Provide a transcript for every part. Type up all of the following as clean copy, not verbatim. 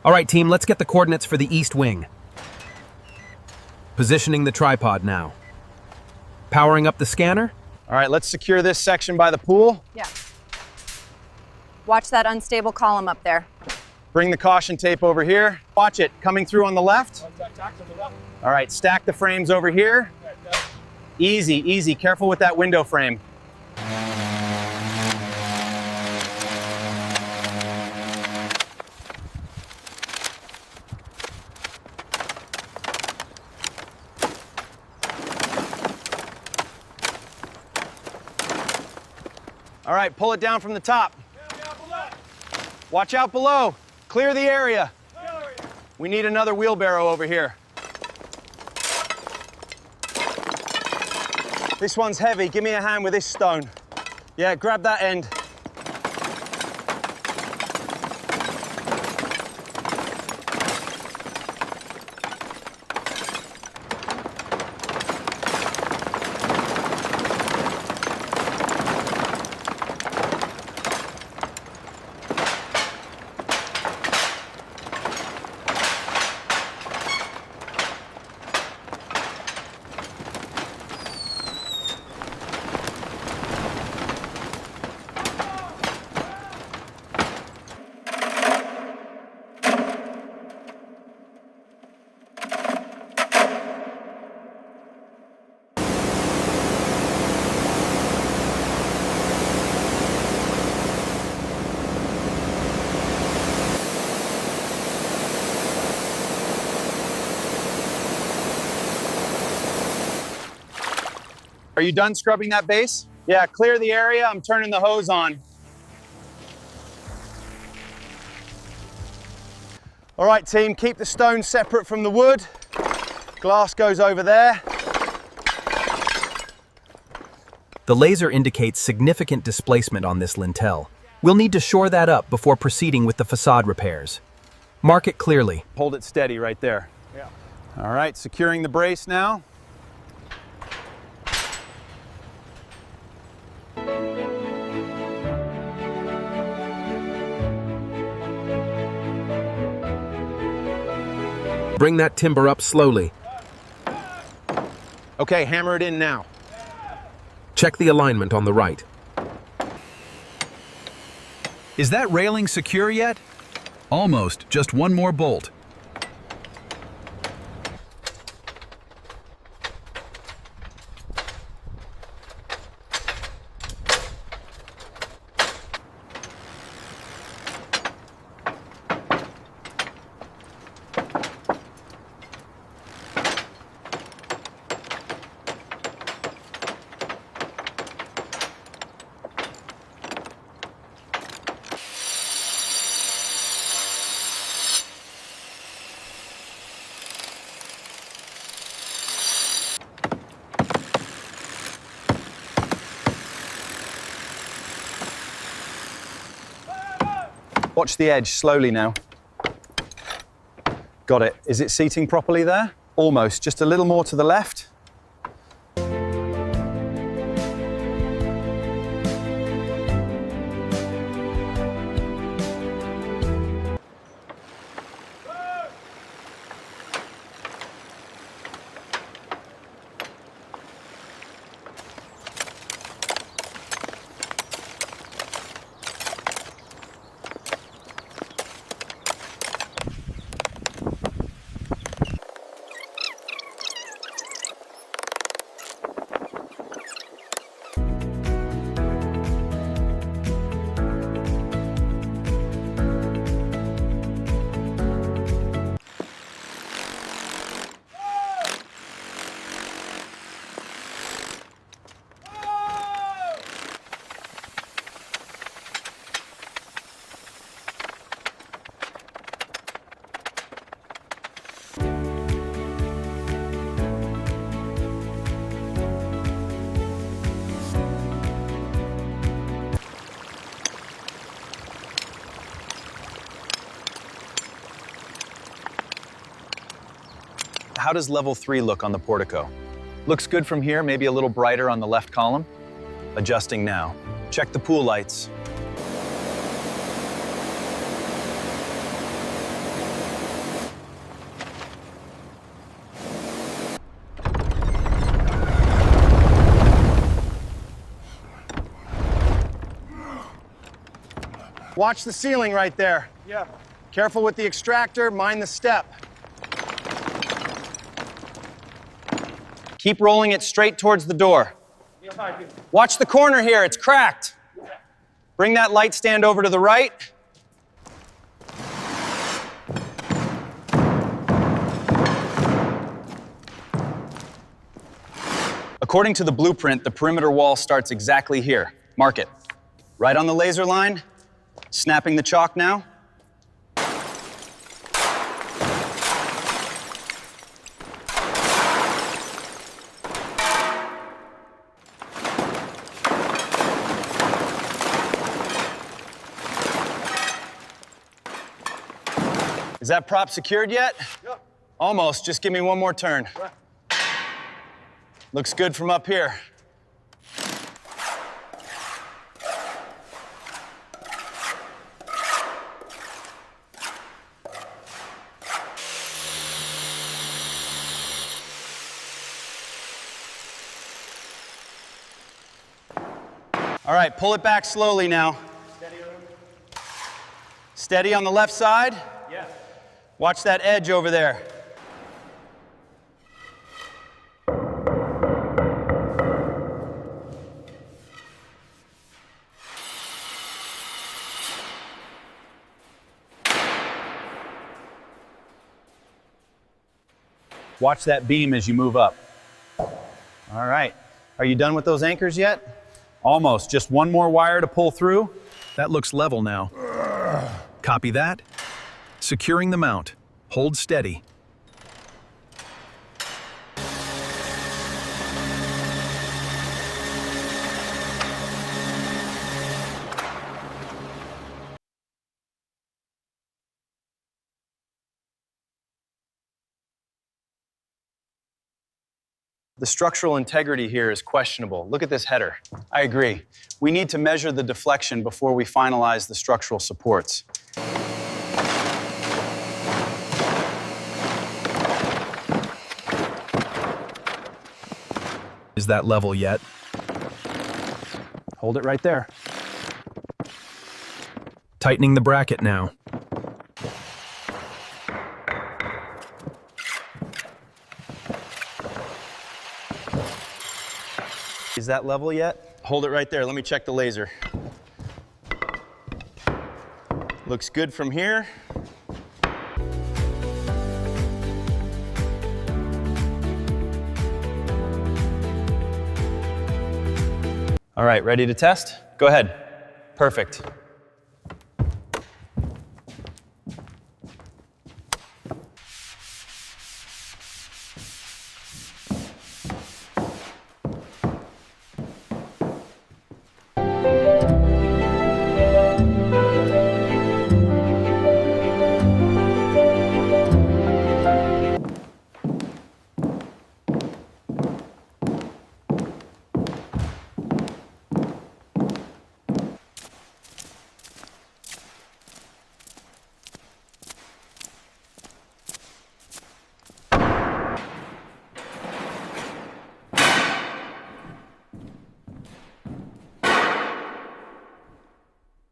All right, team, let's get the coordinates for the east wing. Positioning the tripod now. Powering up the scanner. All right, let's secure this section by the pool. Yeah. Watch that unstable column up there. Bring the caution tape over here. Watch it, coming through on the left. All right, stack the frames over here. Easy, easy, careful with that window frame. All right, pull it down from the top. Watch out below. Clear the area. We need another wheelbarrow over here. This one's heavy. Give me a hand with this stone. Yeah, grab that end. Are you done scrubbing that base? Yeah, clear the area. I'm turning the hose on. All right, team, keep the stone separate from the wood. Glass goes over there. The laser indicates significant displacement on this lintel. We'll need to shore that up before proceeding with the facade repairs. Mark it clearly. Hold it steady right there. Yeah. All right, securing the brace now. Bring that timber up slowly. Okay, hammer it in now. Check the alignment on the right. Is that railing secure yet? Almost, just one more bolt. Watch the edge slowly now. Got it. Is it seating properly there? Almost. Just a little more to the left. How does level 3 look on the portico? Looks good from here, maybe a little brighter on the left column. Adjusting now. Check the pool lights. Watch the ceiling right there. Yeah. Careful with the extractor, mind the step. Keep rolling it straight towards the door. Watch the corner here, it's cracked. Bring that light stand over to the right. According to the blueprint, the perimeter wall starts exactly here. Mark it. Right on the laser line. Snapping the chalk now. Is that prop secured yet? Yep. Almost, just give me one more turn. Right. Looks good from up here. All right, pull it back slowly now. Steady on the left side. Yeah. Watch that edge over there. Watch that beam as you move up. All right. Are you done with those anchors yet? Almost. Just one more wire to pull through. That looks level now. Copy that. Securing the mount. Hold steady. The structural integrity here is questionable. Look at this header. I agree. We need to measure the deflection before we finalize the structural supports. Is that level yet? Hold it right there. Tightening the bracket now. Is that level yet? Hold it right there. Let me check the laser. Looks good from here. All right, ready to test? Go ahead. Perfect.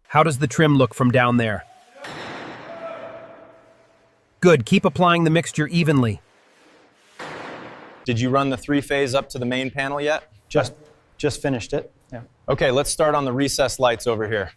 How does the trim look from down there? Good, keep applying the mixture evenly. Did you run the three-phase up to the main panel yet? Just finished it. Yeah. Okay, let's start on the recessed lights over here.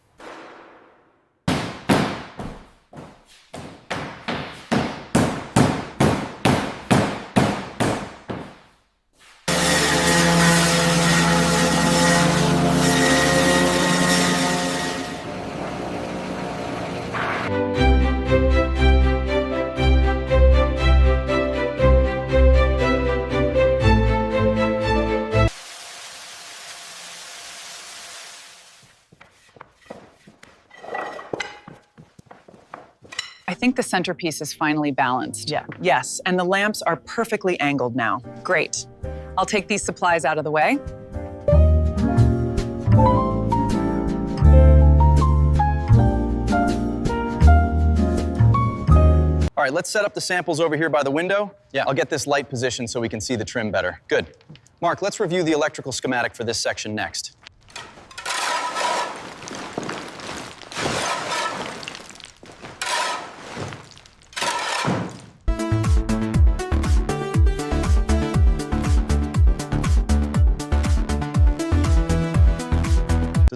I think the centerpiece is finally balanced. Yeah. Yes, and the lamps are perfectly angled now. Great. I'll take these supplies out of the way. All right, let's set up the samples over here by the window. Yeah. I'll get this light positioned so we can see the trim better. Good. Mark, let's review the electrical schematic for this section next.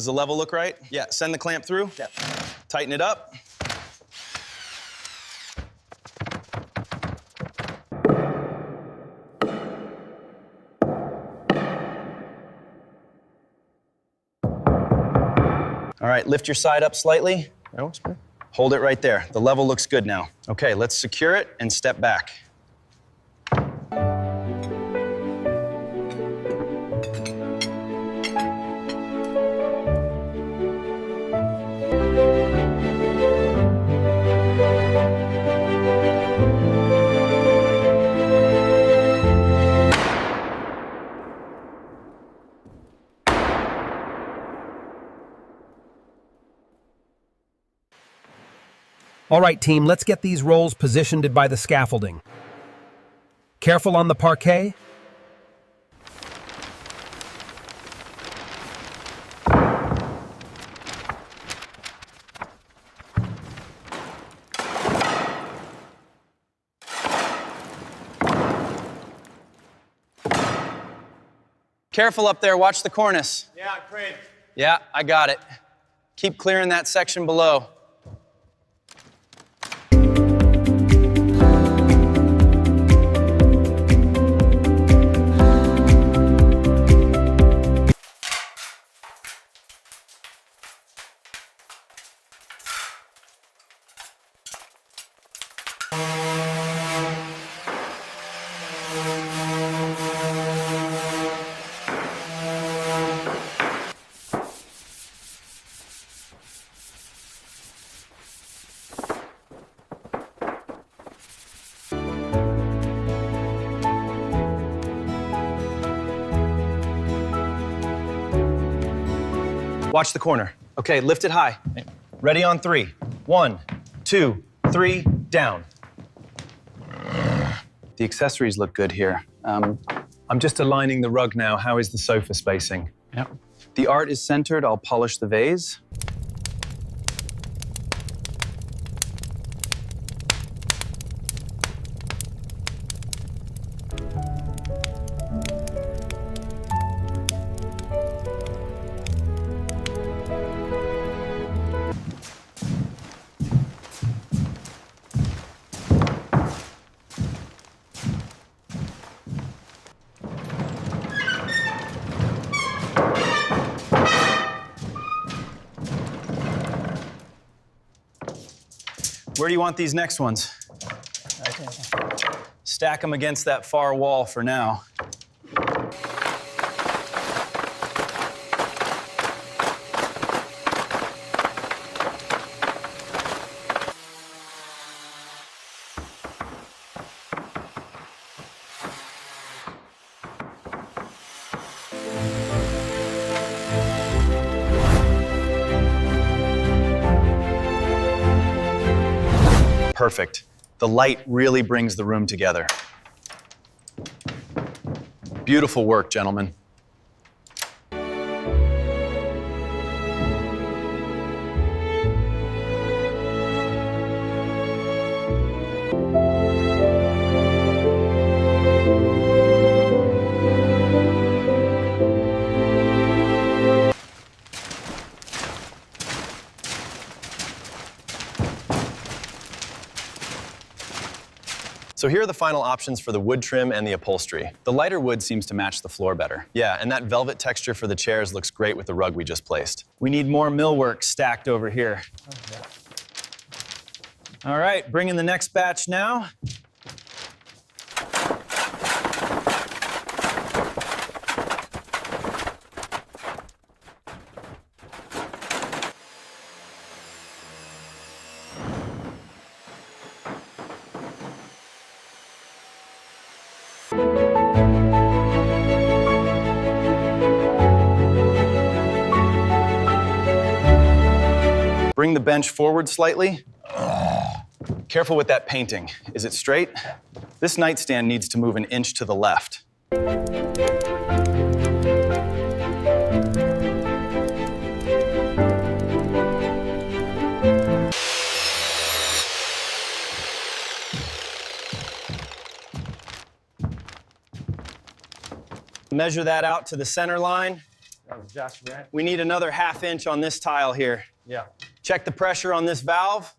Does the level look right? Yeah, send the clamp through. Yep. Tighten it up. All right, lift your side up slightly. Hold it right there. The level looks good now. Okay, let's secure it and step back. All right, team, let's get these rolls positioned by the scaffolding. Careful on the parquet. Careful up there, watch the cornice. Yeah, great. Yeah, I got it. Keep clearing that section below. Watch the corner. Okay, lift it high. Ready on 3. 1, 2, 3, down. The accessories look good here. I'm just aligning the rug now. How is the sofa spacing? Yep. The art is centered. I'll polish the vase. Where do you want these next ones? Stack them against that far wall for now. Perfect. The light really brings the room together. Beautiful work, gentlemen. So here are the final options for the wood trim and the upholstery. The lighter wood seems to match the floor better. Yeah, and that velvet texture for the chairs looks great with the rug we just placed. We need more millwork stacked over here. All right, bring in the next batch now. Bring the bench forward slightly. Careful with that painting. Is it straight? This nightstand needs to move an inch to the left. Measure that out to the center line. That was just right. We need another 1/2 inch on this tile here. Yeah. Check the pressure on this valve.